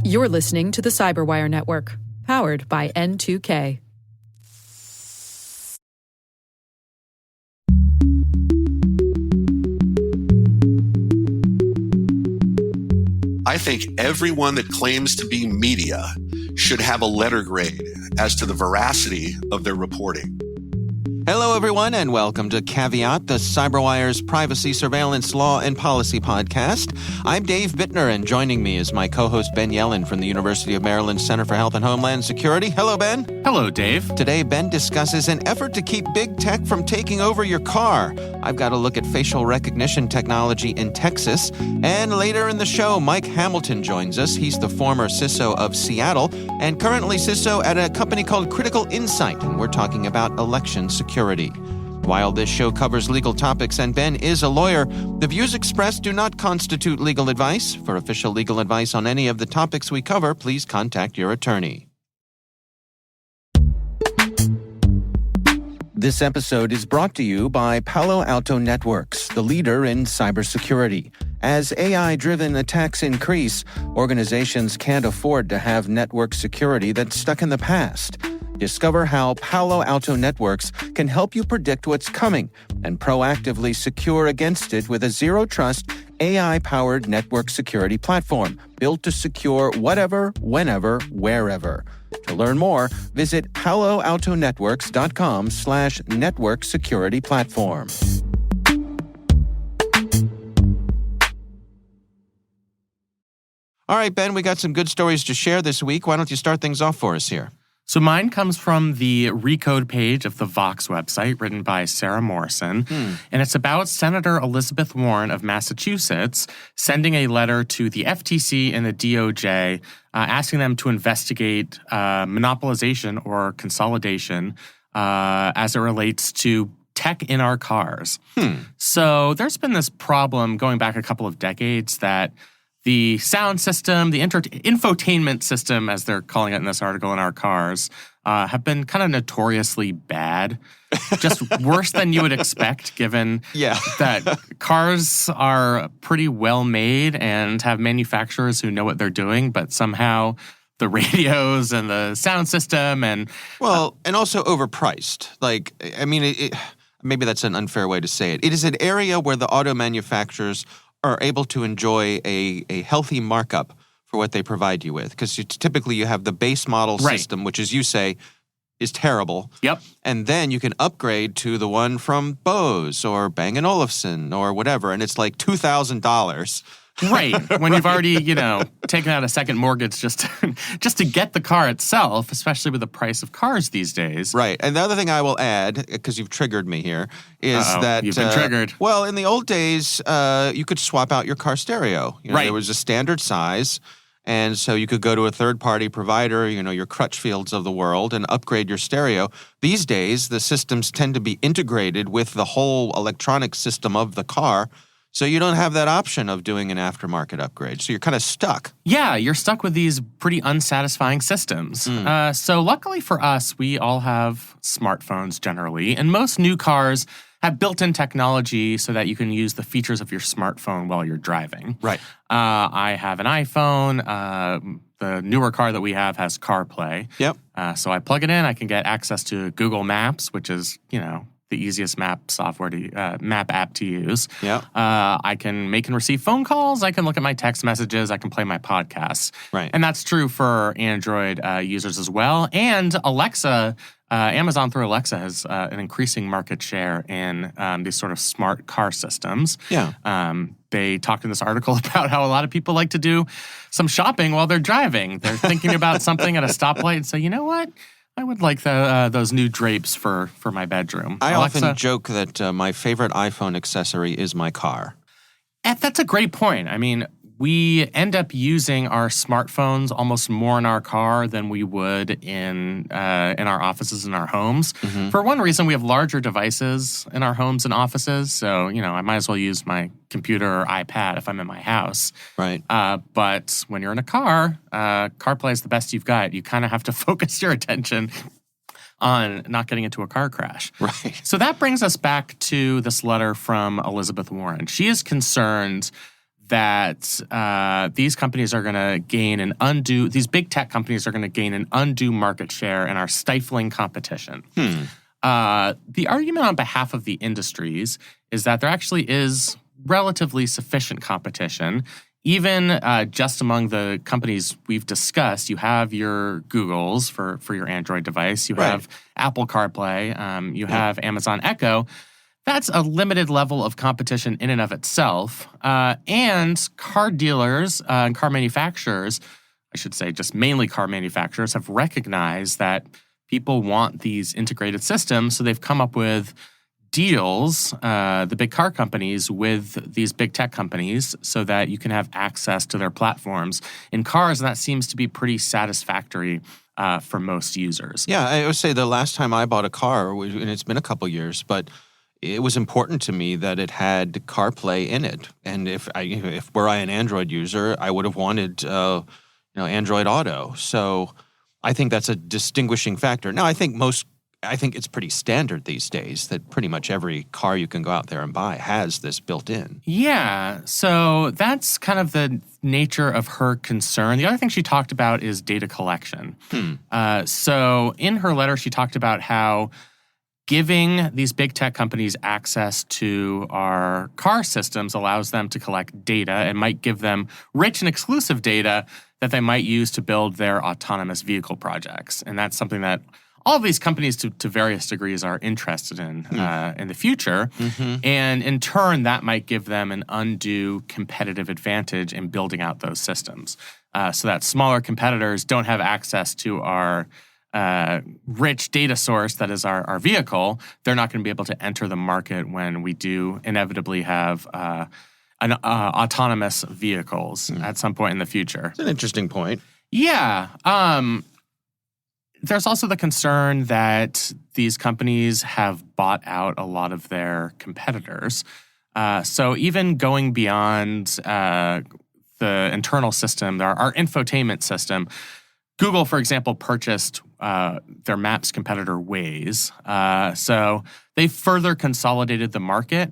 You're listening to the Cyberwire Network, powered by N2K. I think everyone that claims to be media should have a letter grade as to the veracity of their reporting. Hello, everyone, and welcome to Caveat, the CyberWire's privacy, surveillance, law, and policy podcast. I'm Dave Bittner, and joining me is my co-host Ben Yellen from the University of Maryland Center for Health and Homeland Security. Hello, Ben. Hello, Dave. Today, Ben discusses an effort to keep big tech from taking over your car. I've got a look at facial recognition technology in Texas. And later in the show, Mike Hamilton joins us. He's the former CISO of Seattle and currently CISO at a company called Critical Insight, and we're talking about election security. While this show covers legal topics and Ben is a lawyer, the views expressed do not constitute legal advice. For official legal advice on any of the topics we cover, please contact your attorney. This episode is brought to you by Palo Alto Networks, the leader in cybersecurity. As AI-driven attacks increase, organizations can't afford to have network security that's stuck in the past. Discover how Palo Alto Networks can help you predict what's coming and proactively secure against it with a zero-trust, AI-powered network security platform built to secure whatever, whenever, wherever. To learn more, visit paloaltonetworks.com/network security platform. All right, Ben, we got some good stories to share this week. Why don't you start things off for us here? So mine comes from the Recode page of the Vox website, written by Sarah Morrison, and it's about Senator Elizabeth Warren of Massachusetts sending a letter to the FTC and the DOJ asking them to investigate monopolization or consolidation as it relates to tech in our cars. So there's been this problem going back a couple of decades that the sound system, the infotainment system, as they're calling it in this article, in our cars, have been kind of notoriously bad. Just worse than you would expect, given that cars are pretty well made and have manufacturers who know what they're doing, but somehow the radios and the sound system and... Well, and also overpriced. Like, I mean, maybe that's an unfair way to say it. It is an area where the auto manufacturers are able to enjoy a healthy markup for what they provide you with. Because typically you have the base model system, which, as you say, is terrible. Yep. And then you can upgrade to the one from Bose or Bang & Olufsen or whatever, and it's like $2,000. Right. When you've already, taken out a second mortgage just to get the car itself, especially with the price of cars these days. Right. And the other thing I will add, because you've triggered me here, is that... You've been triggered. Well, in the old days, you could swap out your car stereo. Right. There was a standard size, and so you could go to a third-party provider, your Crutchfields of the world, and upgrade your stereo. These days, the systems tend to be integrated with the whole electronic system of the car, so you don't have that option of doing an aftermarket upgrade. So you're kind of stuck. Yeah, you're stuck with these pretty unsatisfying systems. So luckily for us, we all have smartphones generally, and most new cars have built-in technology so that you can use the features of your smartphone while you're driving. Right. I have an iPhone. The newer car that we have has CarPlay. Yep. So I plug it in. I can get access to Google Maps, which is, the easiest map app to use. Yeah. I can make and receive phone calls. I can look at my text messages. I can play my podcasts. Right. And that's true for Android users as well. And Alexa, Amazon through Alexa has an increasing market share in these sort of smart car systems. Yeah. They talked in this article about how a lot of people like to do some shopping while they're driving. They're thinking about something at a stoplight and say, you know what? I would like those new drapes for my bedroom. I Alexa, often joke that my favorite iPhone accessory is my car. That's a great point. I mean, we end up using our smartphones almost more in our car than we would in our offices and our homes. Mm-hmm. For one reason, we have larger devices in our homes and offices. So, I might as well use my computer or iPad if I'm in my house. Right. But when you're in a car, CarPlay is the best you've got. You kind of have to focus your attention on not getting into a car crash. Right. So that brings us back to this letter from Elizabeth Warren. She is concerned that these companies are going to gain these big tech companies are going to gain an undue market share and are stifling competition. The argument on behalf of the industries is that there actually is relatively sufficient competition. Even just among the companies we've discussed, you have your Googles for your Android device. You have Apple CarPlay. You have Amazon Echo. That's a limited level of competition in and of itself. And car dealers and car manufacturers, I should say just mainly car manufacturers, have recognized that people want these integrated systems. So they've come up with deals, the big car companies, with these big tech companies so that you can have access to their platforms in cars. And that seems to be pretty satisfactory for most users. Yeah, I would say the last time I bought a car, and it's been a couple years, but it was important to me that it had CarPlay in it. And if were I an Android user, I would have wanted Android Auto. So I think that's a distinguishing factor. Now, I think it's pretty standard these days that pretty much every car you can go out there and buy has this built in. Yeah, so that's kind of the nature of her concern. The other thing she talked about is data collection. So in her letter, she talked about how giving these big tech companies access to our car systems allows them to collect data and might give them rich and exclusive data that they might use to build their autonomous vehicle projects. And that's something that all of these companies to various degrees are interested in the future. And in turn, that might give them an undue competitive advantage in building out those systems so that smaller competitors don't have access to our rich data source that is our vehicle. They're not going to be able to enter the market when we do inevitably have autonomous vehicles at some point in the future. It's an interesting point. Yeah. There's also the concern that these companies have bought out a lot of their competitors. So even going beyond the internal system, our infotainment system, Google, for example, purchased their Maps competitor Waze. So they further consolidated the market.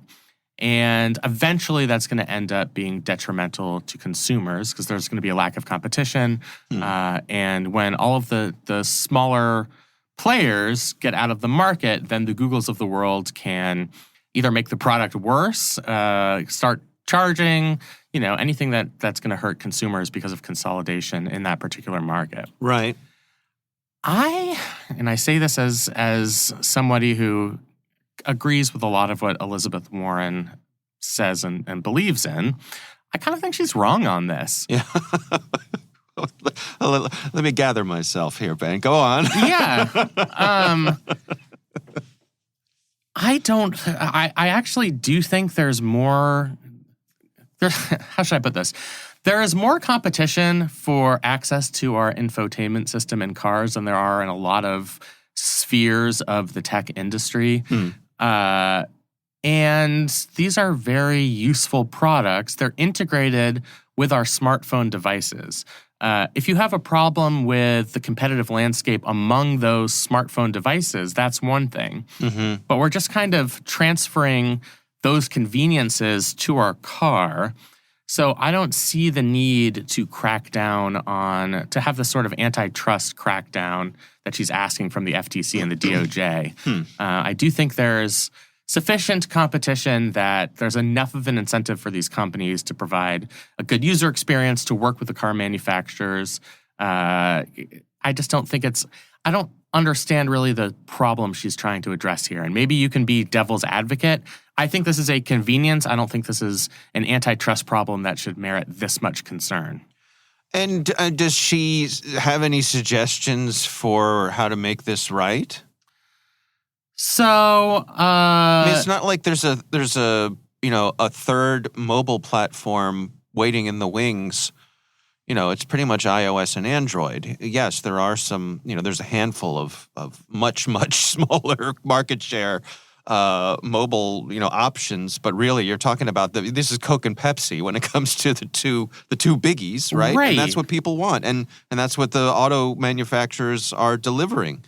And eventually that's going to end up being detrimental to consumers because there's going to be a lack of competition. And when all of the smaller players get out of the market, then the Googles of the world can either make the product worse, start charging, anything that's going to hurt consumers because of consolidation in that particular market. Right. I say this as somebody who agrees with a lot of what Elizabeth Warren says and believes in. I kind of think she's wrong on this. Yeah. Let me gather myself here, Ben. Go on. Yeah. I actually do think there's more. How should I put this? There is more competition for access to our infotainment system in cars than there are in a lot of spheres of the tech industry. And these are very useful products. They're integrated with our smartphone devices. If you have a problem with the competitive landscape among those smartphone devices, that's one thing. But we're just kind of transferring those conveniences to our car. So I don't see the need to crack down to have the sort of antitrust crackdown that she's asking from the FTC and the DOJ. I do think there's sufficient competition that there's enough of an incentive for these companies to provide a good user experience, to work with the car manufacturers. I just don't think I don't understand really the problem she's trying to address here. And maybe you can be devil's advocate. I think this is a convenience. I don't think this is an antitrust problem that should merit this much concern. And does she have any suggestions for how to make this right? So, it's not like there's a third mobile platform waiting in the wings. It's pretty much iOS and Android. Yes, there are some, there's a handful of much, much smaller market share mobile, options. But really, you're talking about this is Coke and Pepsi when it comes to the two biggies, right? And that's what people want. And that's what the auto manufacturers are delivering.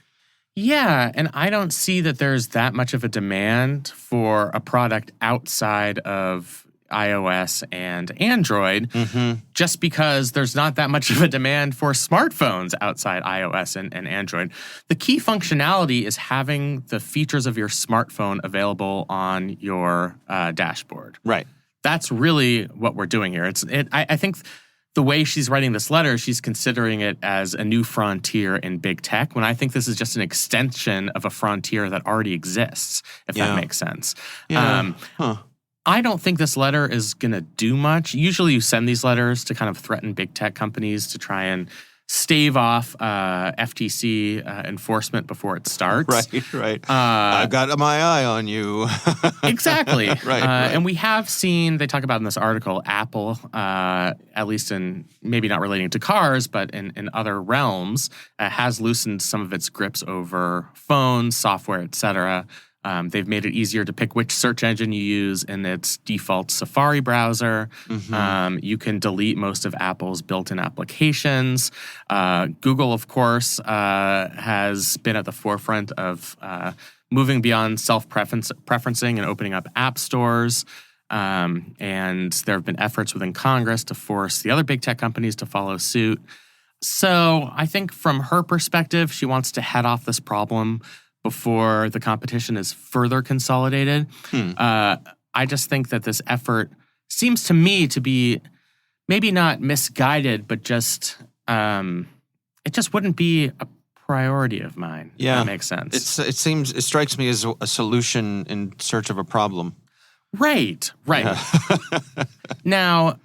Yeah, and I don't see that there's that much of a demand for a product outside of iOS and Android, just because there's not that much of a demand for smartphones outside iOS and Android. The key functionality is having the features of your smartphone available on your dashboard. Right. That's really what we're doing here. I think the way she's writing this letter, she's considering it as a new frontier in big tech, when I think this is just an extension of a frontier that already exists, if that makes sense. Yeah. I don't think this letter is going to do much. Usually you send these letters to kind of threaten big tech companies to try and stave off FTC enforcement before it starts. Right. I've got my eye on you. Exactly. Right. And we have seen, they talk about in this article, Apple, at least in maybe not relating to cars, but in other realms, has loosened some of its grips over phones, software, et cetera. They've made it easier to pick which search engine you use in its default Safari browser. You can delete most of Apple's built-in applications. Google, of course, has been at the forefront of moving beyond self-preferencing and opening up app stores. And there have been efforts within Congress to force the other big tech companies to follow suit. So I think from her perspective, she wants to head off this problem before the competition is further consolidated. I just think that this effort seems to me to be maybe not misguided, but just it just wouldn't be a priority of mine. Yeah, if that makes sense. It strikes me as a solution in search of a problem. Right. Yeah. Now,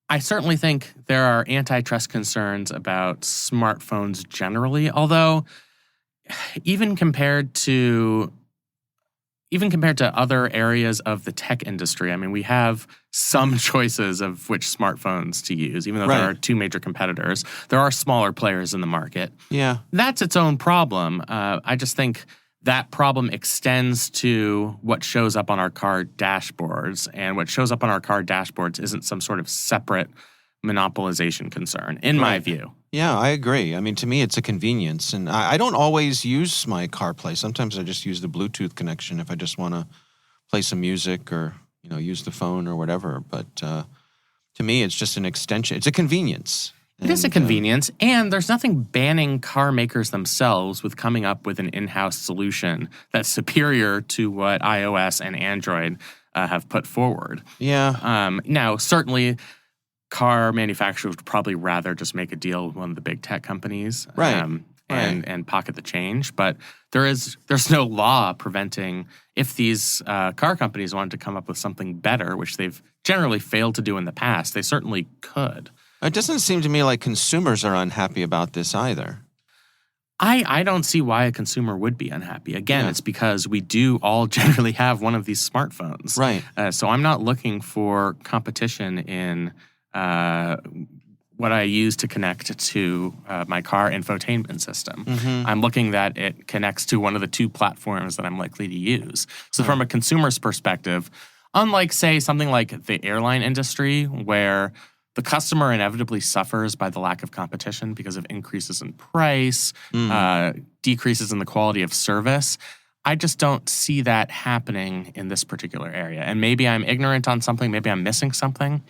I certainly think there are antitrust concerns about smartphones generally, although even compared to other areas of the tech industry, I mean, we have some choices of which smartphones to use, even though there are two major competitors. There are smaller players in the market. Yeah. That's its own problem. I just think that problem extends to what shows up on our car dashboards, and what shows up on our car dashboards isn't some sort of separate monopolization concern, in my view. Yeah, I agree. I mean, to me, it's a convenience. And I don't always use my CarPlay. Sometimes I just use the Bluetooth connection if I just want to play some music or, use the phone or whatever. But to me, it's just an extension. It's a convenience. It is a convenience, and there's nothing banning car makers themselves with coming up with an in-house solution that's superior to what iOS and Android have put forward. Yeah. Now, certainly, car manufacturers would probably rather just make a deal with one of the big tech companies, and pocket the change. But there's no law preventing, if these car companies wanted to come up with something better, which they've generally failed to do in the past, they certainly could. It doesn't seem to me like consumers are unhappy about this either. I don't see why a consumer would be unhappy. Again, it's because we do all generally have one of these smartphones. Right. So I'm not looking for competition in what I use to connect to my car infotainment system. I'm looking that it connects to one of the two platforms that I'm likely to use. So from a consumer's perspective, unlike, say, something like the airline industry, where the customer inevitably suffers by the lack of competition because of increases in price, decreases in the quality of service, I just don't see that happening in this particular area. And maybe I'm ignorant on something, maybe I'm missing something.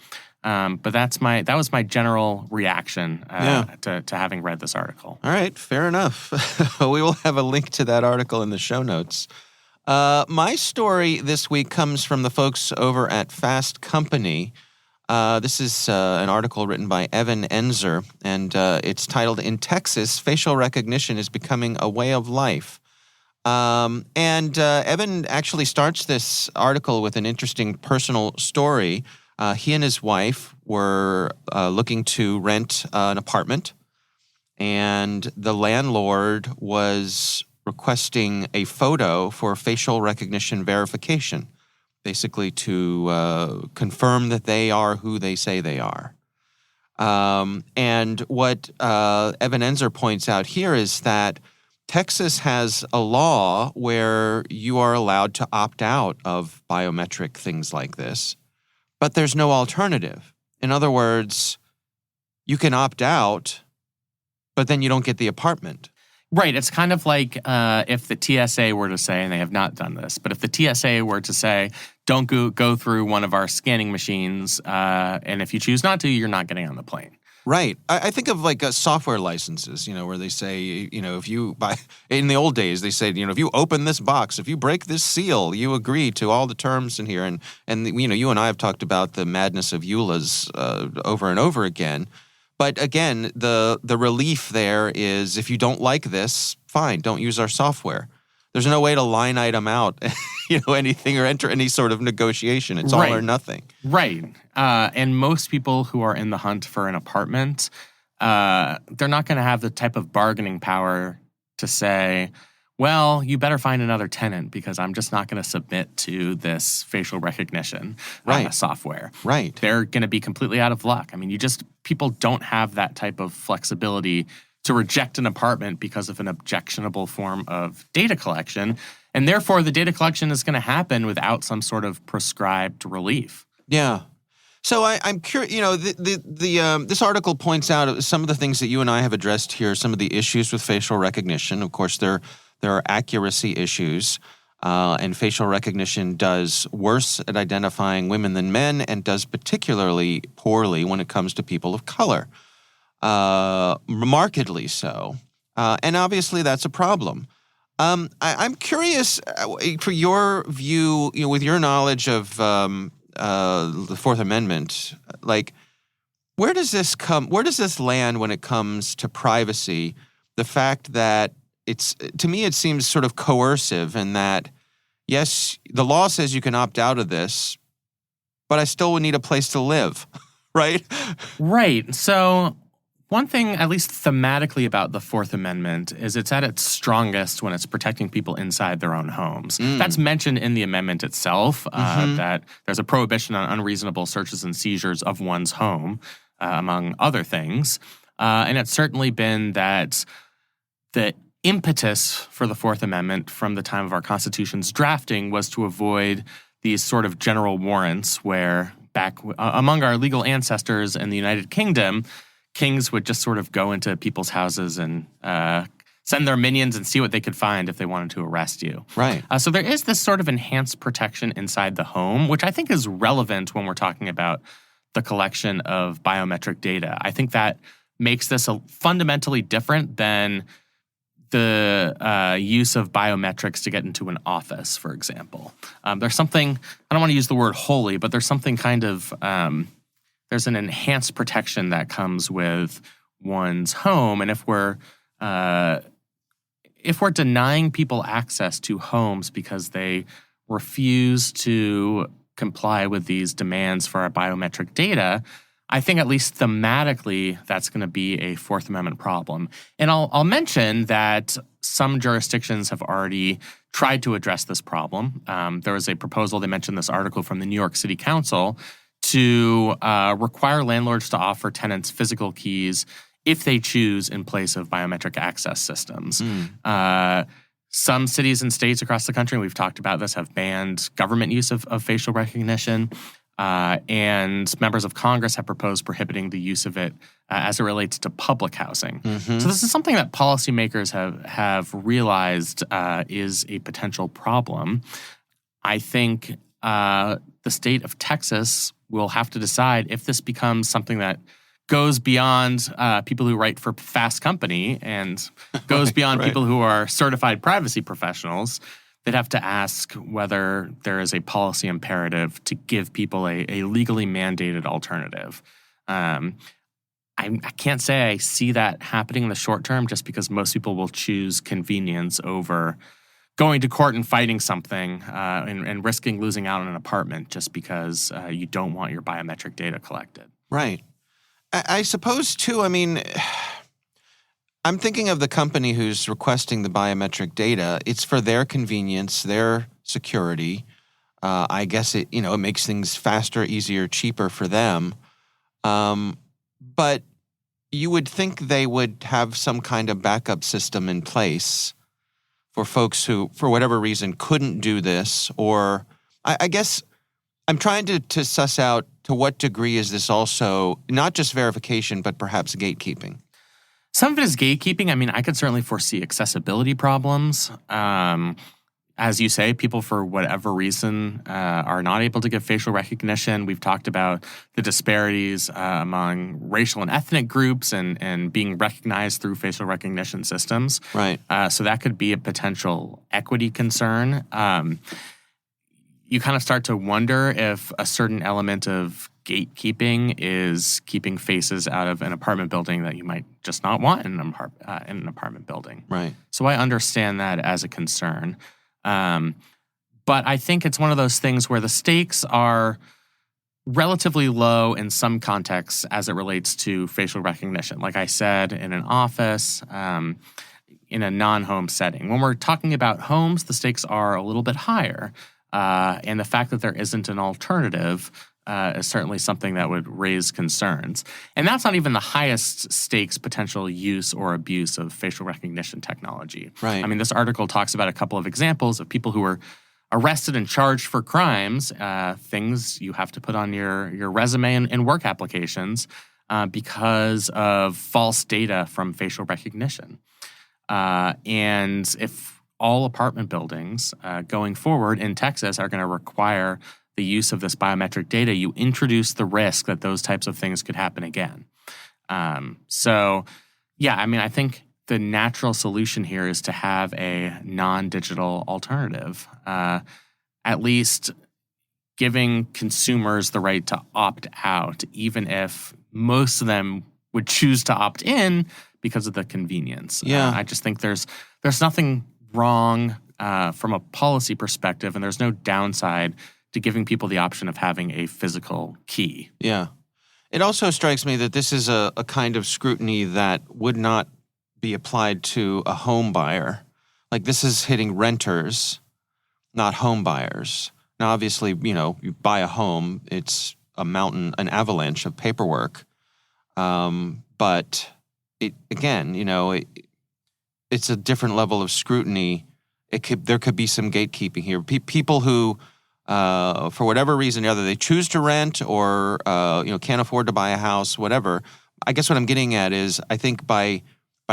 But that was my general reaction to having read this article. All right, fair enough. We will have a link to that article in the show notes. My story this week comes from the folks over at Fast Company. This is an article written by Evan Enzer, and it's titled, "In Texas, Facial Recognition is Becoming a Way of Life." And Evan actually starts this article with an interesting personal story. He and his wife were looking to rent an apartment, and the landlord was requesting a photo for facial recognition verification, basically to confirm that they are who they say they are. And what Evan Enzer points out here is that Texas has a law where you are allowed to opt out of biometric things like this, but there's no alternative. In other words, you can opt out, but then you don't get the apartment. Right. It's kind of like if the TSA were to say, and they have not done this, but if the TSA were to say, don't go through one of our scanning machines. And if you choose not to, you're not getting on the plane. Right. I think of like software licenses, where they say, if you buy, in the old days, they said, if you open this box, if you break this seal, you agree to all the terms in here. And you and I have talked about the madness of EULAs over and over again. But again, the relief there is if you don't like this, fine, don't use our software. There's no way to line item out, anything or enter any sort of negotiation. It's all or nothing. Right. And most people who are in the hunt for an apartment, they're not going to have the type of bargaining power to say, well, you better find another tenant because I'm just not going to submit to this facial recognition software. Right. They're going to be completely out of luck. I mean, people don't have that type of flexibility to reject an apartment because of an objectionable form of data collection. And therefore, the data collection is going to happen without some sort of prescribed relief. Yeah. So I'm curious, this article points out some of the things that you and I have addressed here, some of the issues with facial recognition. Of course, there are accuracy issues, and facial recognition does worse at identifying women than men and does particularly poorly when it comes to people of color. Remarkably so. And obviously that's a problem. I'm curious for your view, with your knowledge of the Fourth Amendment, like where does this land when it comes to privacy? The fact that to me it seems sort of coercive in that, yes, the law says you can opt out of this, but I still would need a place to live, right? Right. So one thing, at least thematically, about the Fourth Amendment is it's at its strongest when it's protecting people inside their own homes. That's mentioned in the amendment itself, that there's a prohibition on unreasonable searches and seizures of one's home, among other things. And it's certainly been that the impetus for the Fourth Amendment from the time of our Constitution's drafting was to avoid these sort of general warrants where back among our legal ancestors in the United Kingdom, kings would just sort of go into people's houses and send their minions and see what they could find if they wanted to arrest you. Right. So there is this sort of enhanced protection inside the home, which I think is relevant when we're talking about the collection of biometric data. I think that makes this fundamentally different than the use of biometrics to get into an office, for example. There's something, I don't want to use the word holy, but there's something kind of there's an enhanced protection that comes with one's home. And if we're denying people access to homes because they refuse to comply with these demands for our biometric data, I think at least thematically that's going to be a Fourth Amendment problem. And I'll mention that some jurisdictions have already tried to address this problem. There was a proposal, they mentioned this article from the New York City Council, to require landlords to offer tenants physical keys if they choose in place of biometric access systems. Some cities and states across the country, we've talked about this, have banned government use of facial recognition. And members of Congress have proposed prohibiting the use of it as it relates to public housing. So this is something that policymakers have realized is a potential problem. I think the state of Texas will have to decide if this becomes something that goes beyond people who write for Fast Company and goes beyond people who are certified privacy professionals. They'd have to ask whether there is a policy imperative to give people a legally mandated alternative. I can't say I see that happening in the short term just because most people will choose convenience over going to court and fighting something and risking losing out on an apartment just because you don't want your biometric data collected. Right. I suppose, too, I mean, I'm thinking of the company who's requesting the biometric data. It's for their convenience, their security. I guess it makes things faster, easier, cheaper for them. But you would think they would have some kind of backup system in place for folks who, for whatever reason, couldn't do this. Or I guess I'm trying to suss out to what degree is this also not just verification, but perhaps gatekeeping. Some of it is gatekeeping. I mean, I could certainly foresee accessibility problems. As you say, people for whatever reason are not able to give facial recognition. We've talked about the disparities among racial and ethnic groups and being recognized through facial recognition systems. Right. So that could be a potential equity concern. You kind of start to wonder if a certain element of gatekeeping is keeping faces out of an apartment building that you might just not want in an apartment building. Right. So I understand that as a concern. But I think it's one of those things where the stakes are relatively low in some contexts as it relates to facial recognition. Like I said, in an office, in a non-home setting. When we're talking about homes, the stakes are a little bit higher. And the fact that there isn't an alternative is certainly something that would raise concerns. And that's not even the highest stakes potential use or abuse of facial recognition technology. Right. I mean, this article talks about a couple of examples of people who were arrested and charged for crimes, things you have to put on your resume and work applications because of false data from facial recognition. And if all apartment buildings going forward in Texas are going to require the use of this biometric data, you introduce the risk that those types of things could happen again. So, yeah, I mean, I think the natural solution here is to have a non-digital alternative, at least giving consumers the right to opt out, even if most of them would choose to opt in because of the convenience. Yeah. I just think there's nothing wrong from a policy perspective, and there's no downside to giving people the option of having a physical key. Yeah. It also strikes me that this is a kind of scrutiny that would not be applied to a home buyer. Like, this is hitting renters, not home buyers. Now, obviously, you buy a home, it's a mountain, an avalanche of paperwork. But it, again, it's a different level of scrutiny. There could be some gatekeeping here. People who, for whatever reason, either they choose to rent or can't afford to buy a house, whatever. I guess what I'm getting at is, I think by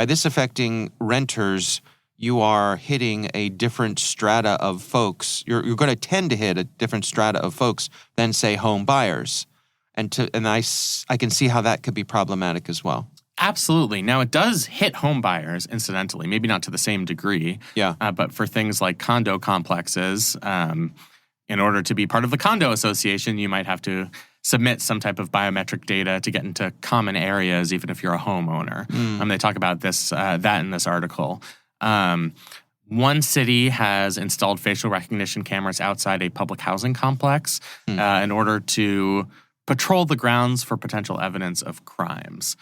this affecting renters, you are hitting a different strata of folks. You're going to tend to hit a different strata of folks than, say, home buyers, and I can see how that could be problematic as well. Absolutely. Now, it does hit home buyers, incidentally, maybe not to the same degree. Yeah. But for things like condo complexes, in order to be part of the condo association, you might have to submit some type of biometric data to get into common areas, even if you're a homeowner. They talk about that in this article. One city has installed facial recognition cameras outside a public housing complex in order to patrol the grounds for potential evidence of crimes.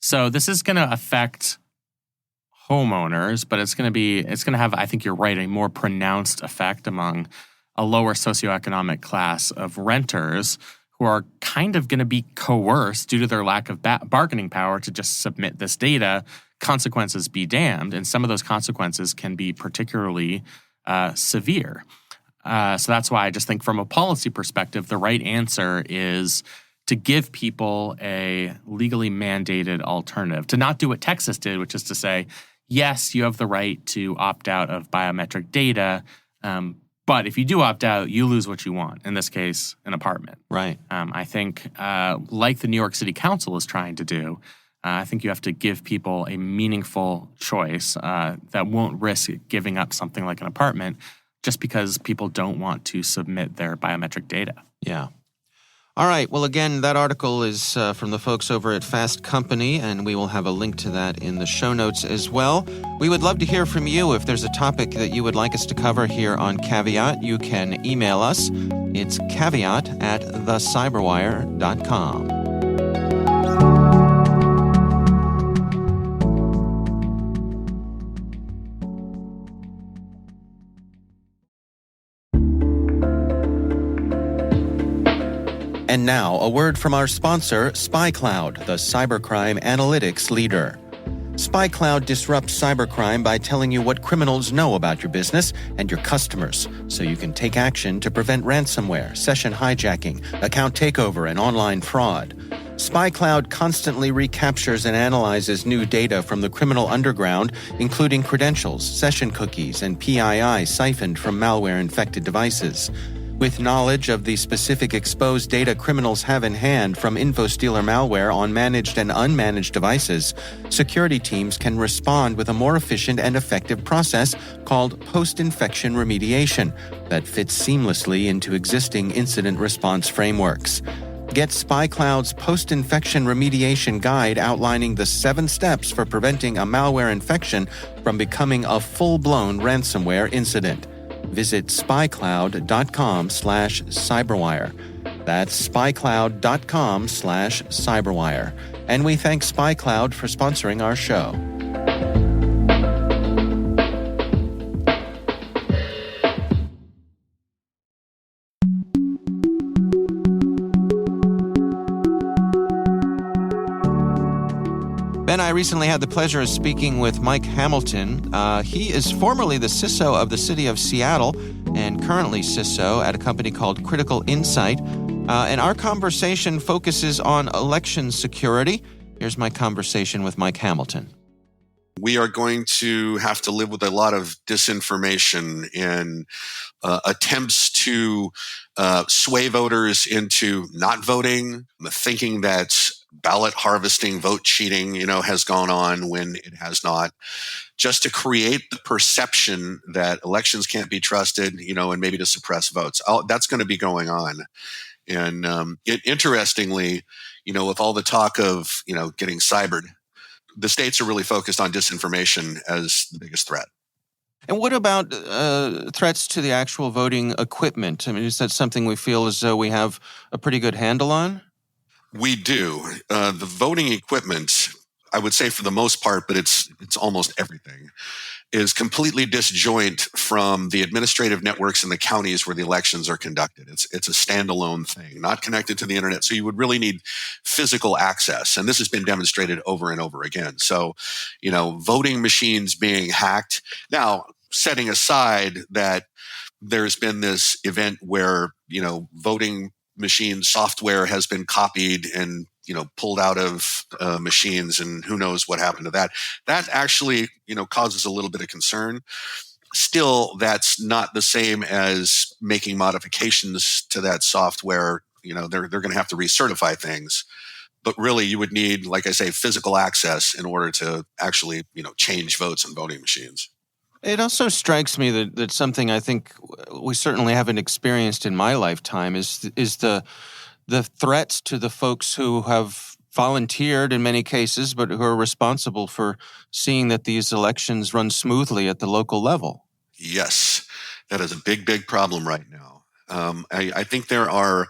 So this is going to affect homeowners, but it's going to have, I think you're right, a more pronounced effect among a lower socioeconomic class of renters who are kind of going to be coerced due to their lack of bargaining power to just submit this data. Consequences be damned, and some of those consequences can be particularly severe. So that's why I just think from a policy perspective, the right answer is to give people a legally mandated alternative, to not do what Texas did, which is to say, yes, you have the right to opt out of biometric data, but if you do opt out, you lose what you want, in this case, an apartment. Right. I think, like the New York City Council is trying to do, I think you have to give people a meaningful choice that won't risk giving up something like an apartment just because people don't want to submit their biometric data. Yeah. All right. Well, again, that article is from the folks over at Fast Company, and we will have a link to that in the show notes as well. We would love to hear from you. If there's a topic that you would like us to cover here on Caveat, you can email us. It's caveat@thecyberwire.com. And now, a word from our sponsor, SpyCloud, the cybercrime analytics leader. SpyCloud disrupts cybercrime by telling you what criminals know about your business and your customers, so you can take action to prevent ransomware, session hijacking, account takeover, and online fraud. SpyCloud constantly recaptures and analyzes new data from the criminal underground, including credentials, session cookies, and PII siphoned from malware-infected devices. With knowledge of the specific exposed data criminals have in hand from InfoStealer malware on managed and unmanaged devices, security teams can respond with a more efficient and effective process called post-infection remediation that fits seamlessly into existing incident response frameworks. Get SpyCloud's post-infection remediation guide outlining the 7 steps for preventing a malware infection from becoming a full-blown ransomware incident. Visit spycloud.com/cyberwire. That's spycloud.com/cyberwire. And we thank SpyCloud for sponsoring our show. Ben, I recently had the pleasure of speaking with Mike Hamilton. He is formerly the CISO of the city of Seattle and currently CISO at a company called Critical Insight. And our conversation focuses on election security. Here's my conversation with Mike Hamilton. We are going to have to live with a lot of disinformation and attempts to sway voters into not voting, thinking that ballot harvesting, vote cheating, has gone on when it has not, just to create the perception that elections can't be trusted, and maybe to suppress votes. That's going to be going on. And interestingly, with all the talk of, getting cybered, the states are really focused on disinformation as the biggest threat. And what about threats to the actual voting equipment? I mean, is that something we feel as though we have a pretty good handle on? We do. The voting equipment, I would say for the most part, but it's almost everything, is completely disjoint from the administrative networks in the counties where the elections are conducted. It's a standalone thing, not connected to the internet. So you would really need physical access. And this has been demonstrated over and over again. So, voting machines being hacked. Now, setting aside that there's been this event where, voting machine software has been copied and pulled out of machines, and who knows what happened to that. That actually, causes a little bit of concern. Still, that's not the same as making modifications to that software. They're going to have to recertify things. But really, you would need, like I say, physical access in order to actually, change votes on voting machines. It also strikes me that something I think we certainly haven't experienced in my lifetime is the threats to the folks who have volunteered in many cases, but who are responsible for seeing that these elections run smoothly at the local level. Yes, that is a big, big problem right now. I think there are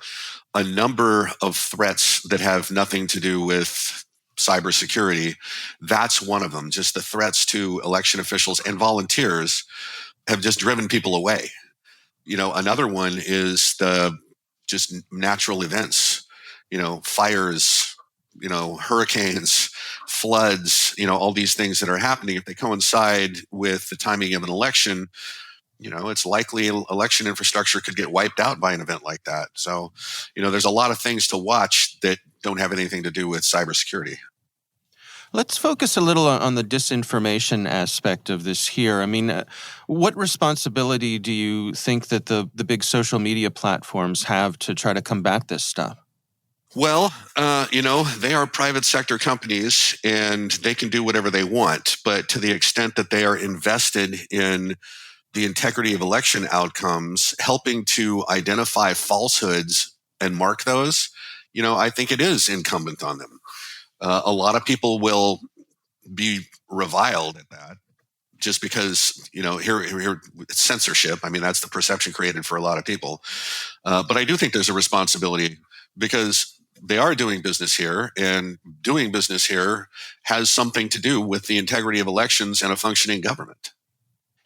a number of threats that have nothing to do with cybersecurity. That's one of them. Just the threats to election officials and volunteers have just driven people away. Another one is the just natural events, fires, hurricanes, floods, all these things that are happening. If they coincide with the timing of an election, it's likely election infrastructure could get wiped out by an event like that. So, there's a lot of things to watch that don't have anything to do with cybersecurity. Let's focus a little on the disinformation aspect of this here. I mean, what responsibility do you think that the big social media platforms have to try to combat this stuff? Well, they are private sector companies and they can do whatever they want. But to the extent that they are invested in the integrity of election outcomes, helping to identify falsehoods and mark those, I think it is incumbent on them. A lot of people will be reviled at that just because, here it's censorship. I mean, that's the perception created for a lot of people. But I do think there's a responsibility because they are doing business here, and doing business here has something to do with the integrity of elections and a functioning government.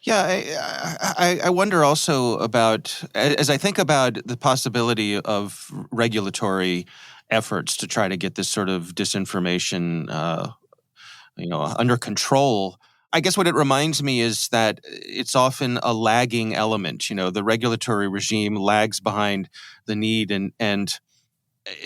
Yeah, I wonder also about, as I think about the possibility of regulatory efforts to try to get this sort of disinformation, under control. I guess what it reminds me is that it's often a lagging element. The regulatory regime lags behind the need, and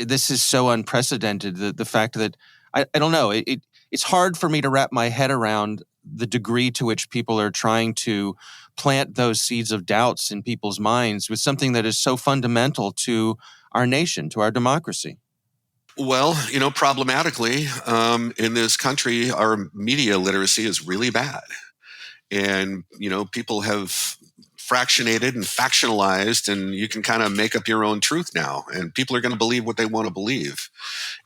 this is so unprecedented. The fact that I don't know, it's hard for me to wrap my head around the degree to which people are trying to plant those seeds of doubts in people's minds with something that is so fundamental to our nation, to our democracy. Well, problematically, in this country, our media literacy is really bad. And, people have fractionated and factionalized, and you can kind of make up your own truth now. And people are going to believe what they want to believe.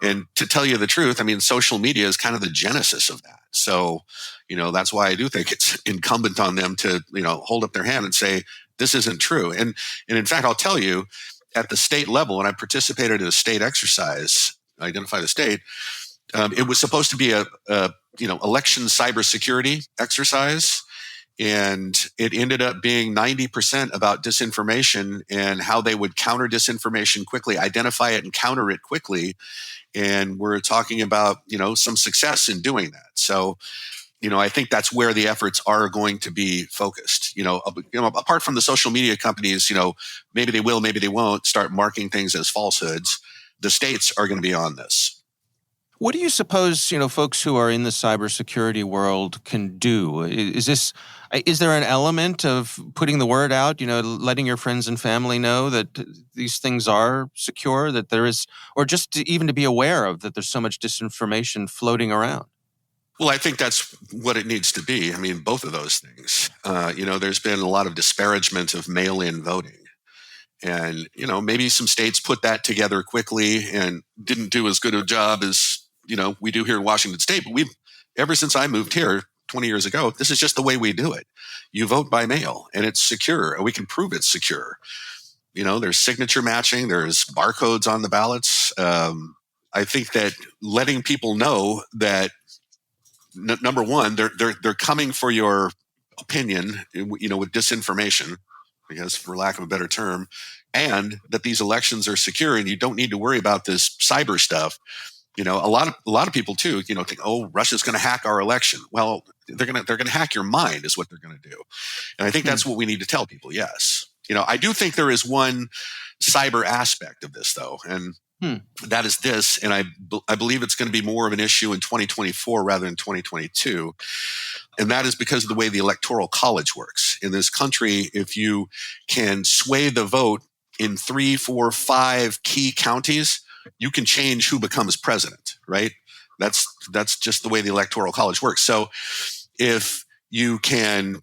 And to tell you the truth, social media is kind of the genesis of that. So, that's why I do think it's incumbent on them to, hold up their hand and say, this isn't true. And in fact, I'll tell you, at the state level, when I participated in a state exercise, Identify the State, it was supposed to be a election cybersecurity exercise. And it ended up being 90% about disinformation and how they would counter disinformation quickly, identify it and counter it quickly. And we're talking about, some success in doing that. So, I think that's where the efforts are going to be focused. Apart from the social media companies, maybe they will, maybe they won't start marking things as falsehoods. The states are going to be on this. What do you suppose, folks who are in the cybersecurity world can do? Is there an element of putting the word out, letting your friends and family know that these things are secure, that there is, or just even to be aware of that there's so much disinformation floating around? Well, I think that's what it needs to be. Both of those things. There's been a lot of disparagement of mail-in voting. And, maybe some states put that together quickly and didn't do as good a job as, we do here in Washington State. But ever since I moved here 20 years ago, this is just the way we do it. You vote by mail and it's secure and we can prove it's secure. There's signature matching, there's barcodes on the ballots. I think that letting people know that number one, they're coming for your opinion, with disinformation, I guess, for lack of a better term, and that these elections are secure and you don't need to worry about this cyber stuff. A lot of people too, think, oh, Russia's going to hack our election. Well, they're going to hack your mind is what they're going to do. And I think that's what we need to tell people. Yes. I do think there is one cyber aspect of this though. And that is this. And I believe it's going to be more of an issue in 2024 rather than 2022. And that is because of the way the Electoral College works. In this country, if you can sway the vote in 3, 4, 5 key counties, you can change who becomes president, right? That's just the way the Electoral College works. So if you can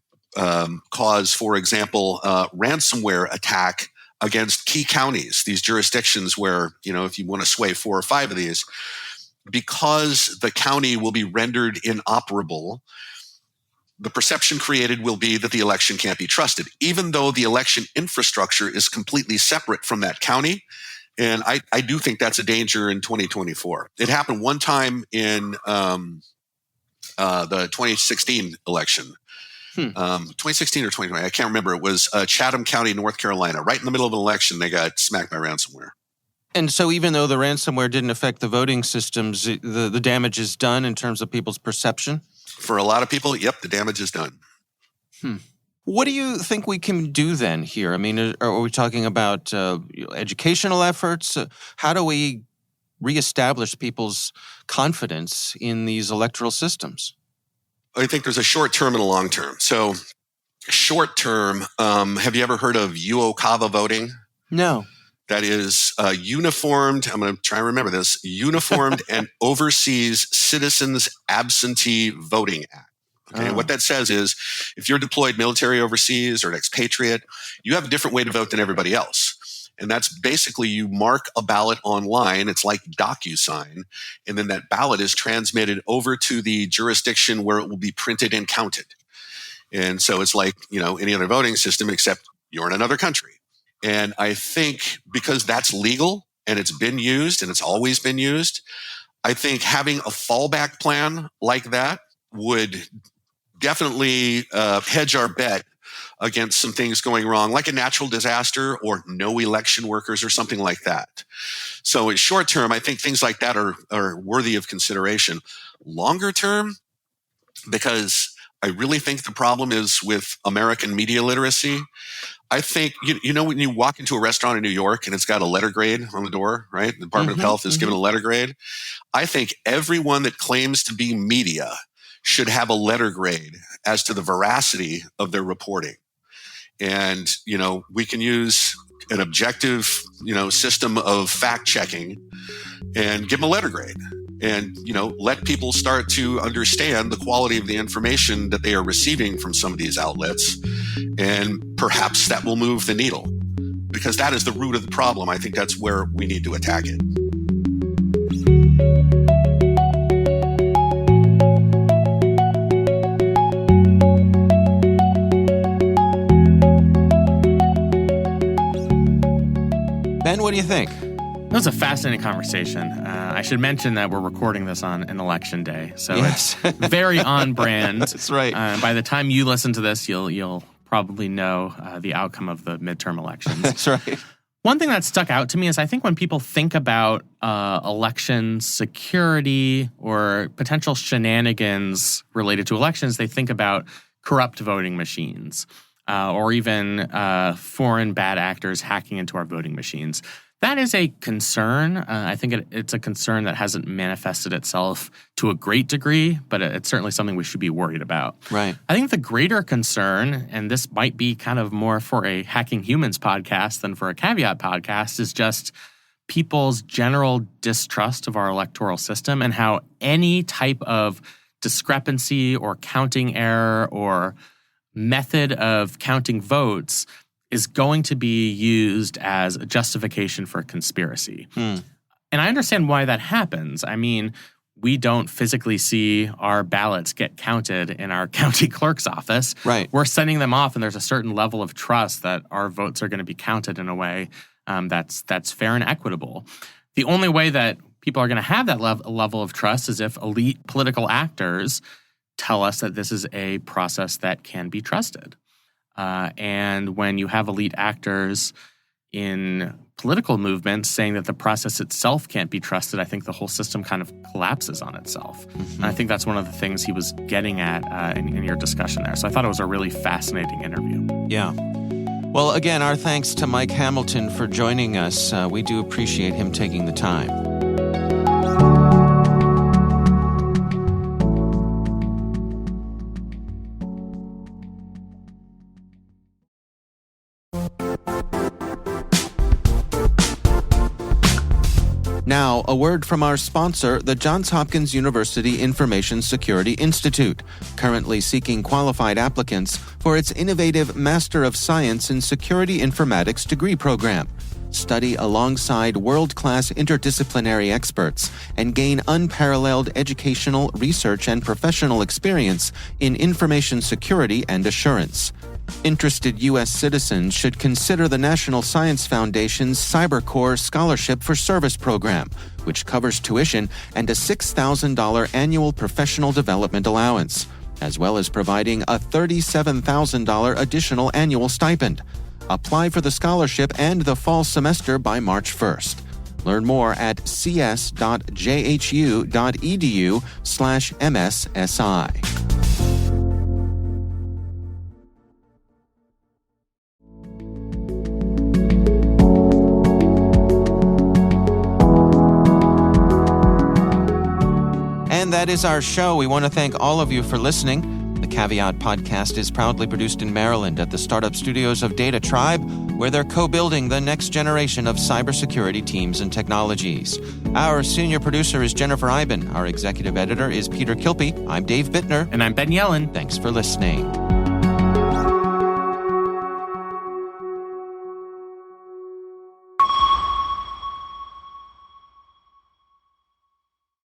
cause, for example, ransomware attack against key counties, these jurisdictions where, if you want to sway 4 or 5 of these, because the county will be rendered inoperable, the perception created will be that the election can't be trusted, even though the election infrastructure is completely separate from that county. And I do think that's a danger in 2024. It happened one time in the 2016 election. 2016 or 2020, I can't remember. It was Chatham County, North Carolina. Right in the middle of an election, they got smacked by ransomware. And so even though the ransomware didn't affect the voting systems, the damage is done in terms of people's perception? For a lot of people, yep, the damage is done. What do you think we can do then here? Are we talking about educational efforts? How do we reestablish people's confidence in these electoral systems? I think there's a short term and a long term. So short term, have you ever heard of UOCAVA voting? No. That is uniformed, I'm going to try and remember this, Uniformed and Overseas Citizens Absentee Voting Act. Okay, what that says is if you're deployed military overseas or an expatriate, you have a different way to vote than everybody else. And that's basically you mark a ballot online. It's like DocuSign. And then that ballot is transmitted over to the jurisdiction where it will be printed and counted. And so it's like, any other voting system, except you're in another country. And I think because that's legal and it's been used and it's always been used, I think having a fallback plan like that would definitely hedge our bet against some things going wrong, like a natural disaster or no election workers or something like that. So in short term, I think things like that are worthy of consideration. Longer term, because I really think the problem is with American media literacy. I think, when you walk into a restaurant in New York and it's got a letter grade on the door, right? The Department of Health is given a letter grade. I think everyone that claims to be media should have a letter grade as to the veracity of their reporting. And, we can use an objective, system of fact checking and give them a letter grade. And, let people start to understand the quality of the information that they are receiving from some of these outlets. And perhaps that will move the needle, because that is the root of the problem. I think that's where we need to attack it. Ben, what do you think? That was a fascinating conversation. I should mention that we're recording this on an election day, so yes. It's very on brand. That's right. By the time you listen to this, you'll probably know the outcome of the midterm elections. That's right. One thing that stuck out to me is I think when people think about election security or potential shenanigans related to elections, they think about corrupt voting machines or even foreign bad actors hacking into our voting machines. That is a concern. I think it's a concern that hasn't manifested itself to a great degree, but it's certainly something we should be worried about. Right. I think the greater concern, and this might be kind of more for a Hacking Humans podcast than for a Caveat podcast, is just people's general distrust of our electoral system and how any type of discrepancy or counting error or method of counting votes is going to be used as a justification for a conspiracy. And I understand why that happens. I mean, we don't physically see our ballots get counted in our county clerk's office. Right. We're sending them off, and there's a certain level of trust that our votes are going to be counted in a way that's fair and equitable. The only way that people are going to have that level of trust is if elite political actors tell us that this is a process that can be trusted. And when you have elite actors in political movements saying that the process itself can't be trusted, I think the whole system kind of collapses on itself. And I think that's one of the things he was getting at in your discussion there. So I thought it was a really fascinating interview. Yeah. Well, again, our thanks to Mike Hamilton for joining us. We do appreciate him taking the time. Now, a word from our sponsor, the Johns Hopkins University Information Security Institute, currently seeking qualified applicants for its innovative Master of Science in Security Informatics degree program. Study alongside world-class interdisciplinary experts and gain unparalleled educational, research, and professional experience in information security and assurance. Interested U.S. citizens should consider the National Science Foundation's CyberCore Scholarship for Service program, which covers tuition and a $6,000 annual professional development allowance, as well as providing a $37,000 additional annual stipend. Apply for the scholarship and the fall semester by March 1st. Learn more at cs.jhu.edu/MSSI. And that is our show. We want to thank all of you for listening. The Caveat podcast is proudly produced in Maryland at the startup studios of Data Tribe, where they're co-building the next generation of cybersecurity teams and technologies. Our senior producer is Jennifer Iben. Our executive editor is Peter Kilpie. I'm Dave Bittner. And I'm Ben Yellen. Thanks for listening.